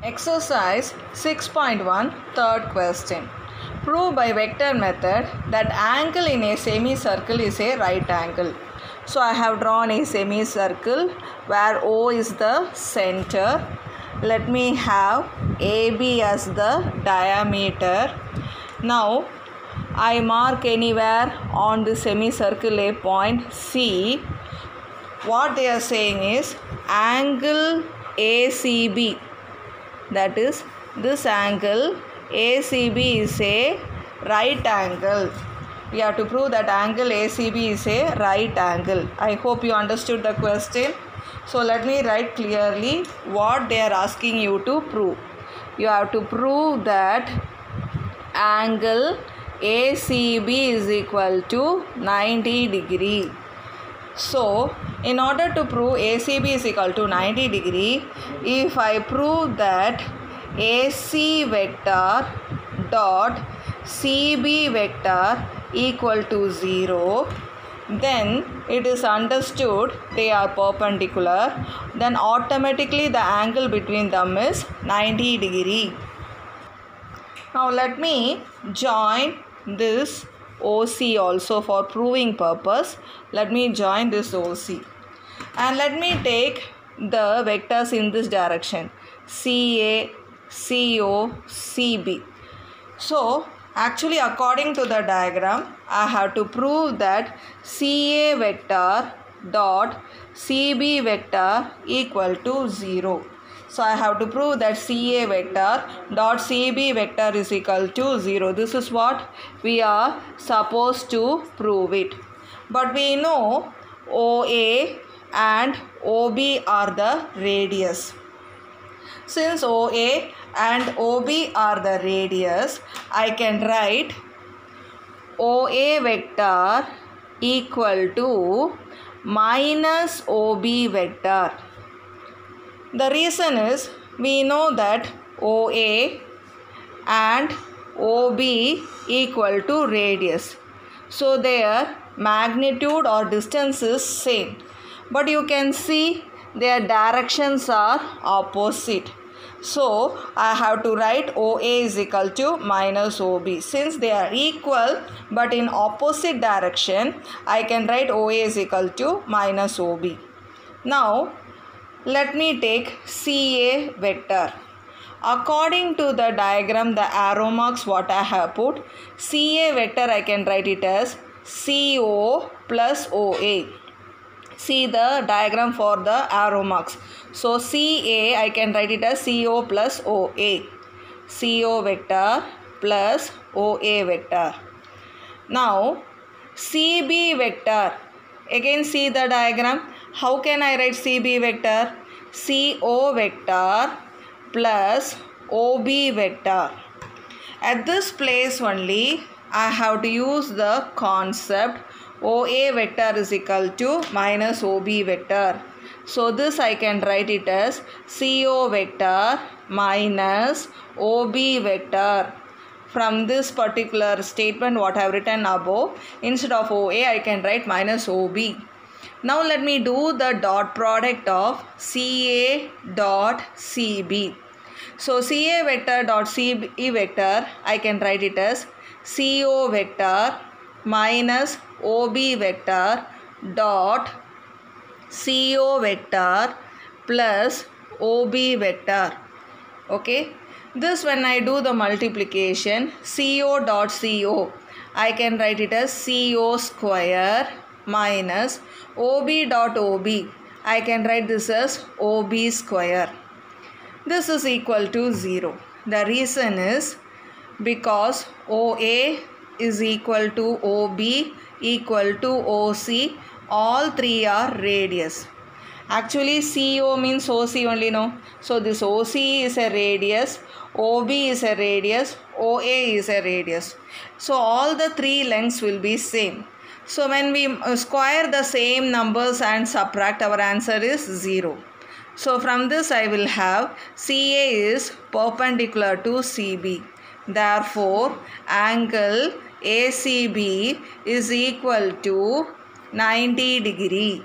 Exercise 6.1 third question. Prove by vector method that angle in a semicircle is a right angle. So I have drawn a semicircle where O is the center. Let me have AB as the diameter. Now I mark anywhere on the semicircle a point C. What they are saying is angle ACB, that is this angle ACB is a right angle. We have to prove that angle ACB is a right angle. I hope you understood the question. So let me write clearly what they are asking you to prove. You have to prove that angle ACB is equal to 90 degree. So, in order to prove ACB is equal to 90 degree, if I prove that AC vector dot CB vector equal to 0, then it is understood they are perpendicular. Then automatically the angle between them is 90 degree. Now let me join this OC also for proving purpose. Let me join this OC and let me take the vectors in this direction CA, CO, CB. So actually according to the diagram I have to prove that CA vector dot CB vector equal to 0. So I have to prove that CA vector dot CB vector is equal to 0. This is what we are supposed to prove it. But we know OA and OB are the radius. Since OA and OB are the radius, I can write OA vector equal to minus OB vector. The reason is we know that OA and OB equal to radius. So their magnitude or distance is same. But you can see their directions are opposite. So I have to write OA is equal to minus OB. Since they are equal but in opposite direction, I can write OA is equal to minus OB. Now let me take CA vector. According to the diagram, the arrow marks what I have put, CA vector I can write it as CO plus OA. See the diagram for the arrow marks. So CA I can write it as CO plus OA. CO vector plus OA vector. Now CB vector. Again see the diagram. How can I write CB vector? CO vector plus OB vector. At this place only I have to use the concept OA vector is equal to minus OB vector. So this I can write it as CO vector minus OB vector. From this particular statement what I have written above, instead of OA I can write minus OB. Now let me do the dot product of CA dot CB. So CA vector dot CB vector I can write it as CO vector minus OB vector dot CO vector plus OB vector. Okay. This when I do the multiplication CO dot CO I can write it as CO square minus OB dot OB. I can write this as OB square. This is equal to 0. The reason is because OA is equal to OB equal to OC. All three are radius. Actually CO means OC only, no? So this OC is a radius, OB is a radius, OA is a radius. So all the three lengths will be same. So when we square the same numbers and subtract, our answer is 0. So from this I will have CA is perpendicular to CB. Therefore angle ACB is equal to 90 degree.